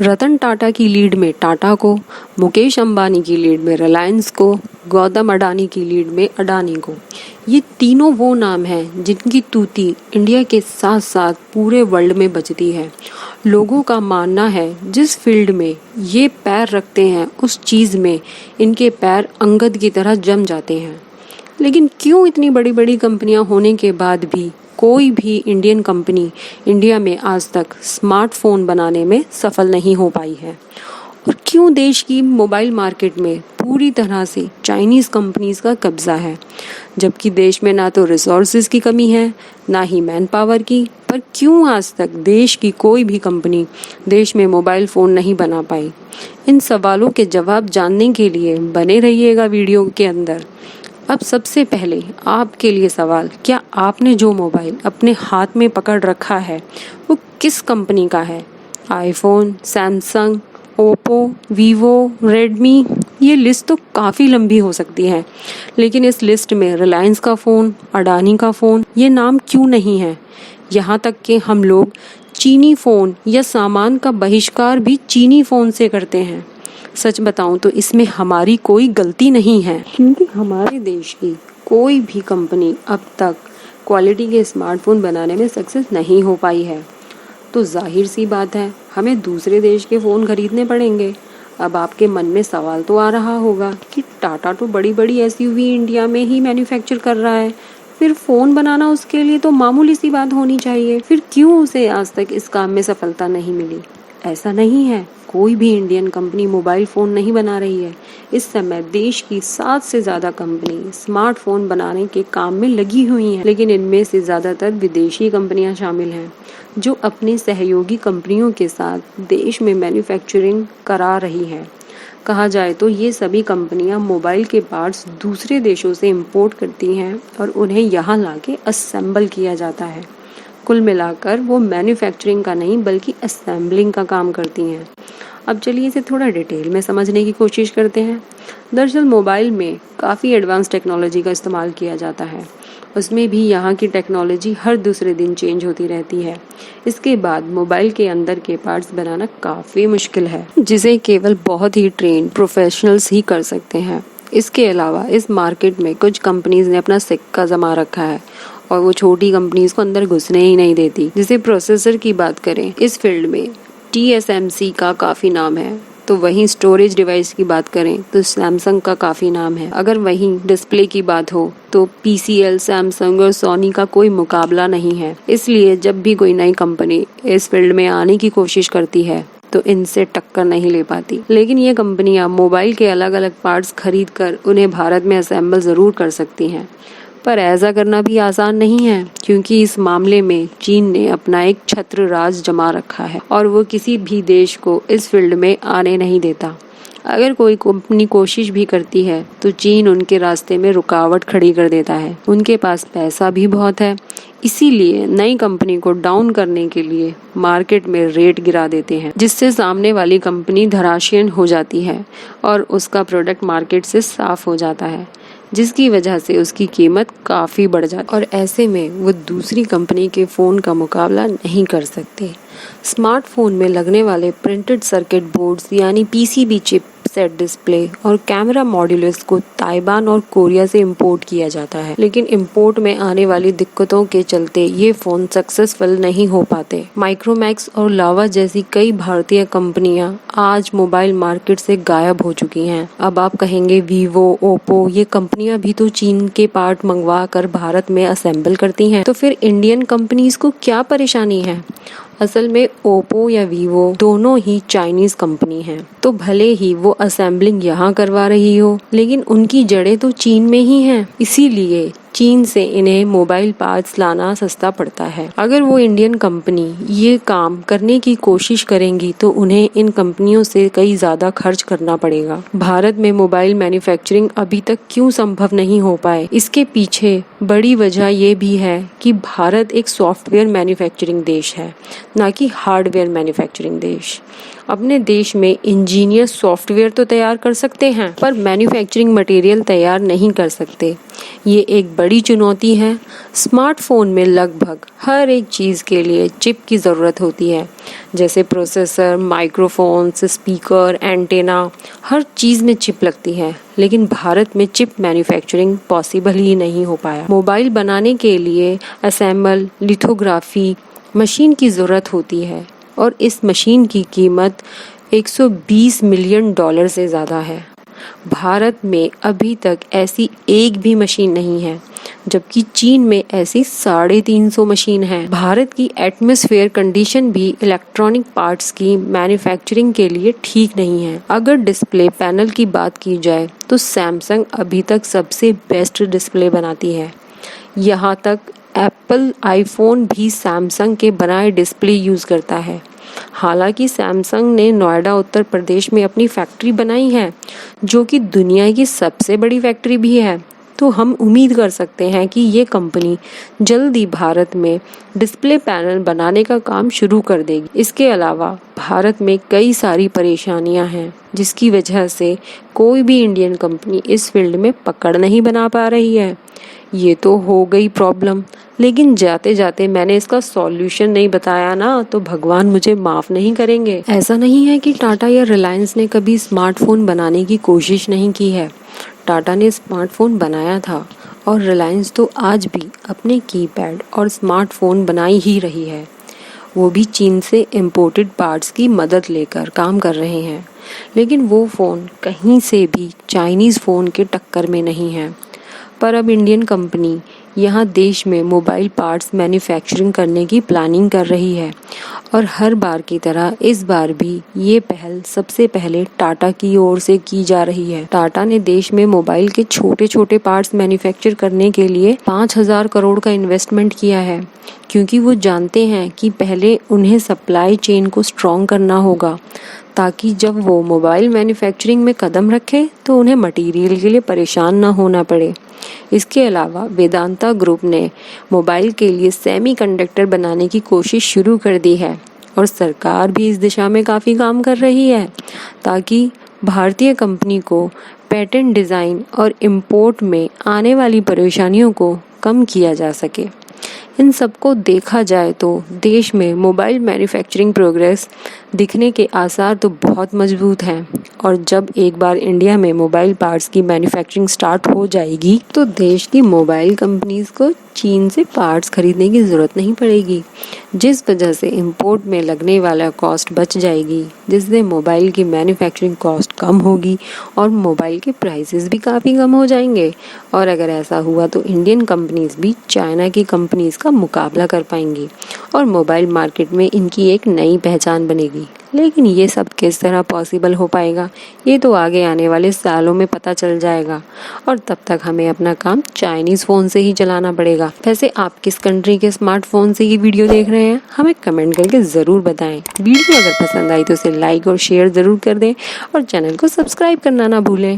रतन टाटा की लीड में टाटा को, मुकेश अंबानी की लीड में रिलायंस को, गौतम अडानी की लीड में अडानी को। ये तीनों वो नाम हैं जिनकी तूती इंडिया के साथ साथ पूरे वर्ल्ड में बजती है। लोगों का मानना है जिस फील्ड में ये पैर रखते हैं उस चीज़ में इनके पैर अंगद की तरह जम जाते हैं। लेकिन क्यों इतनी बड़ी बड़ी कंपनियां होने के बाद भी कोई भी इंडियन कंपनी इंडिया में आज तक स्मार्टफोन बनाने में सफल नहीं हो पाई है? और क्यों देश की मोबाइल मार्केट में पूरी तरह से चाइनीज़ कंपनीज का कब्जा है, जबकि देश में ना तो रिसोर्सेज की कमी है ना ही मैन पावर की? पर क्यों आज तक देश की कोई भी कंपनी देश में मोबाइल फ़ोन नहीं बना पाई? इन सवालों के जवाब जानने के लिए बने रहिएगा वीडियो के अंदर। अब सबसे पहले आपके लिए सवाल, क्या आपने जो मोबाइल अपने हाथ में पकड़ रखा है वो किस कंपनी का है? IPhone, Samsung, Oppo, Vivo, Redmi, ये लिस्ट तो काफ़ी लंबी हो सकती है। लेकिन इस लिस्ट में रिलायंस का फ़ोन, अडानी का फ़ोन, ये नाम क्यों नहीं है? यहाँ तक कि हम लोग चीनी फ़ोन या सामान का बहिष्कार भी चीनी फ़ोन से करते हैं। सच बताऊं तो इसमें हमारी कोई गलती नहीं है, क्योंकि हमारे देश की कोई भी कंपनी अब तक क्वालिटी के स्मार्टफोन बनाने में सक्सेस नहीं हो पाई है। तो जाहिर सी बात है हमें दूसरे देश के फ़ोन खरीदने पड़ेंगे। अब आपके मन में सवाल तो आ रहा होगा कि टाटा तो बड़ी बड़ी एसयूवी इंडिया में ही मैन्युफैक्चर कर रहा है, फिर फ़ोन बनाना उसके लिए तो मामूली सी बात होनी चाहिए, फिर क्यों उसे आज तक इस काम में सफलता नहीं मिली? ऐसा नहीं है, कोई भी इंडियन कंपनी मोबाइल फ़ोन नहीं बना रही है। इस समय देश की 7 से ज़्यादा कंपनी स्मार्टफोन बनाने के काम में लगी हुई हैं, लेकिन इनमें से ज़्यादातर विदेशी कंपनियां शामिल हैं जो अपनी सहयोगी कंपनियों के साथ देश में मैन्युफैक्चरिंग करा रही हैं। कहा जाए तो ये सभी कंपनियां मोबाइल के पार्ट्स दूसरे देशों से इंपोर्ट करती हैं और उन्हें यहाँ लाके असेंबल किया जाता है। कुल मिलाकर वो मैन्युफैक्चरिंग का नहीं बल्कि असेंबलिंग का काम करती हैं। अब चलिए इसे थोड़ा डिटेल में समझने की कोशिश करते हैं। दरअसल मोबाइल में काफ़ी एडवांस टेक्नोलॉजी का इस्तेमाल किया जाता है। उसमें भी यहाँ की टेक्नोलॉजी हर दूसरे दिन चेंज होती रहती है। इसके बाद मोबाइल के अंदर के पार्ट्स बनाना काफ़ी मुश्किल है, जिसे केवल बहुत ही ट्रेन्ड प्रोफेशनल्स ही कर सकते हैं। इसके अलावा इस मार्केट में कुछ कंपनीज ने अपना सिक्का जमा रखा है और वो छोटी कंपनीज को अंदर घुसने ही नहीं देती। जैसे प्रोसेसर की बात करें, इस फील्ड में TSMC का काफ़ी नाम है। तो वहीं स्टोरेज डिवाइस की बात करें तो सैमसंग का काफ़ी नाम है। अगर वहीं डिस्प्ले की बात हो तो PCL, सैमसंग और सोनी का कोई मुकाबला नहीं है। इसलिए जब भी कोई नई कंपनी इस फील्ड में आने की कोशिश करती है तो इनसे टक्कर नहीं ले पाती। लेकिन ये कंपनियां मोबाइल के अलग अलग पार्ट्स खरीद कर उन्हें भारत में असेंबल ज़रूर कर सकती हैं, पर ऐसा करना भी आसान नहीं है, क्योंकि इस मामले में चीन ने अपना एक छत्र राज जमा रखा है और वो किसी भी देश को इस फील्ड में आने नहीं देता। अगर कोई कंपनी कोशिश भी करती है तो चीन उनके रास्ते में रुकावट खड़ी कर देता है। उनके पास पैसा भी बहुत है, इसीलिए नई कंपनी को डाउन करने के लिए मार्केट में रेट गिरा देते हैं, जिससे सामने वाली कंपनी धराशायी हो जाती है और उसका प्रोडक्ट मार्केट से साफ हो जाता है, जिसकी वजह से उसकी कीमत काफ़ी बढ़ जाती है और ऐसे में वो दूसरी कंपनी के फ़ोन का मुकाबला नहीं कर सकते। स्मार्टफोन में लगने वाले प्रिंटेड सर्किट बोर्ड्स यानी PCB चिप सेट डिस्प्ले और कैमरा मॉड्यूल्स को ताइवान और कोरिया से इंपोर्ट किया जाता है, लेकिन इंपोर्ट में आने वाली दिक्कतों के चलते ये फ़ोन सक्सेसफुल नहीं हो पाते। माइक्रोमैक्स और लावा जैसी कई भारतीय कंपनियां आज मोबाइल मार्केट से गायब हो चुकी हैं। अब आप कहेंगे वीवो, ओप्पो, ये कंपनियां भी तो चीन के पार्ट मंगवा कर भारत में असेंबल करती हैं, तो फिर इंडियन कंपनीज को क्या परेशानी है? असल में ओप्पो या वीवो दोनों ही चाइनीज़ कंपनी हैं, तो भले ही वो असेंबलिंग यहाँ करवा रही हो, लेकिन उनकी जड़ें तो चीन में ही हैं। इसीलिए चीन से इन्हें मोबाइल पार्ट्स लाना सस्ता पड़ता है। अगर वो इंडियन कंपनी ये काम करने की कोशिश करेंगी तो उन्हें इन कंपनियों से कई ज़्यादा खर्च करना पड़ेगा। भारत में मोबाइल मैन्युफैक्चरिंग अभी तक क्यों संभव नहीं हो पाए, इसके पीछे बड़ी वजह ये भी है कि भारत एक सॉफ्टवेयर मैन्युफैक्चरिंग देश है, ना कि हार्डवेयर मैन्युफैक्चरिंग देश। अपने देश में इंजीनियर सॉफ्टवेयर तो तैयार कर सकते हैं, पर मैन्युफैक्चरिंग मटेरियल तैयार नहीं कर सकते। ये एक बड़ी चुनौती है। स्मार्टफोन में लगभग हर एक चीज़ के लिए चिप की ज़रूरत होती है, जैसे प्रोसेसर, माइक्रोफोन्स, स्पीकर, एंटेना, हर चीज़ में चिप लगती है। लेकिन भारत में चिप मैन्युफैक्चरिंग पॉसिबल ही नहीं हो पाया। मोबाइल बनाने के लिए असेंबल, लिथोग्राफी मशीन की ज़रूरत होती है और इस मशीन की कीमत 120 मिलियन डॉलर से ज़्यादा है। भारत में अभी तक ऐसी एक भी मशीन नहीं है, जबकि चीन में ऐसी 350 मशीन है। भारत की एटमॉस्फेयर कंडीशन भी इलेक्ट्रॉनिक पार्ट्स की मैन्युफैक्चरिंग के लिए ठीक नहीं है। अगर डिस्प्ले पैनल की बात की जाए तो सैमसंग अभी तक सबसे बेस्ट डिस्प्ले बनाती है। यहाँ तक एप्पल आईफोन भी सैमसंग के बनाए डिस्प्ले यूज़ करता है। हालांकि सैमसंग ने नोएडा उत्तर प्रदेश में अपनी फैक्ट्री बनाई है, जो कि दुनिया की सबसे बड़ी फैक्ट्री भी है। तो हम उम्मीद कर सकते हैं कि ये कंपनी जल्द ही भारत में डिस्प्ले पैनल बनाने का काम शुरू कर देगी। इसके अलावा भारत में कई सारी परेशानियां हैं, जिसकी वजह से कोई भी इंडियन कंपनी इस फील्ड में पकड़ नहीं बना पा रही है। ये तो हो गई प्रॉब्लम, लेकिन जाते जाते मैंने इसका सॉल्यूशन नहीं बताया ना, तो भगवान मुझे माफ़ नहीं करेंगे। ऐसा नहीं है कि टाटा या रिलायंस ने कभी स्मार्टफोन बनाने की कोशिश नहीं की है। टाटा ने स्मार्टफोन बनाया था और रिलायंस तो आज भी अपने कीपैड और स्मार्टफोन बनाई ही रही है। वो भी चीन से इम्पोर्टेड पार्ट्स की मदद लेकर काम कर रहे हैं, लेकिन वो फ़ोन कहीं से भी चाइनीज़ फ़ोन के टक्कर में नहीं है। पर अब इंडियन कंपनी यहाँ देश में मोबाइल पार्ट्स मैन्युफैक्चरिंग करने की प्लानिंग कर रही है और हर बार की तरह इस बार भी ये पहल सबसे पहले टाटा की ओर से की जा रही है। टाटा ने देश में मोबाइल के छोटे छोटे पार्ट्स मैन्युफैक्चर करने के लिए 5,000 करोड़ का इन्वेस्टमेंट किया है, क्योंकि वो जानते हैं कि पहले उन्हें सप्लाई चेन को स्ट्रॉन्ग करना होगा, ताकि जब वो मोबाइल मैन्युफैक्चरिंग में कदम रखें तो उन्हें मटेरियल के लिए परेशान ना होना पड़े। इसके अलावा वेदांता ग्रुप ने मोबाइल के लिए सेमीकंडक्टर बनाने की कोशिश शुरू कर दी है और सरकार भी इस दिशा में काफ़ी काम कर रही है, ताकि भारतीय कंपनी को पैटेंट डिज़ाइन और इंपोर्ट में आने वाली परेशानियों को कम किया जा सके। इन सबको देखा जाए तो देश में मोबाइल मैन्युफैक्चरिंग प्रोग्रेस दिखने के आसार तो बहुत मजबूत हैं, और जब एक बार इंडिया में मोबाइल पार्ट्स की मैन्युफैक्चरिंग स्टार्ट हो जाएगी तो देश की मोबाइल कंपनीज को चीन से पार्ट्स खरीदने की ज़रूरत नहीं पड़ेगी, जिस वजह से इंपोर्ट में लगने वाला कॉस्ट बच जाएगी, जिससे मोबाइल की मैन्युफैक्चरिंग कॉस्ट कम होगी और मोबाइल के प्राइसेस भी काफ़ी कम हो जाएंगे। और अगर ऐसा हुआ तो इंडियन कंपनीज भी चाइना की कंपनीज का मुकाबला कर पाएंगी और मोबाइल मार्केट में इनकी एक नई पहचान बनेगी। लेकिन ये सब किस तरह पॉसिबल हो पाएगा, ये तो आगे आने वाले सालों में पता चल जाएगा, और तब तक हमें अपना काम चाइनीज़ फ़ोन से ही चलाना पड़ेगा। वैसे आप किस कंट्री के स्मार्टफोन से ये वीडियो देख रहे हैं, हमें कमेंट करके ज़रूर बताएं। वीडियो अगर पसंद आई तो उसे लाइक और शेयर ज़रूर कर दें और चैनल को सब्सक्राइब करना ना भूलें।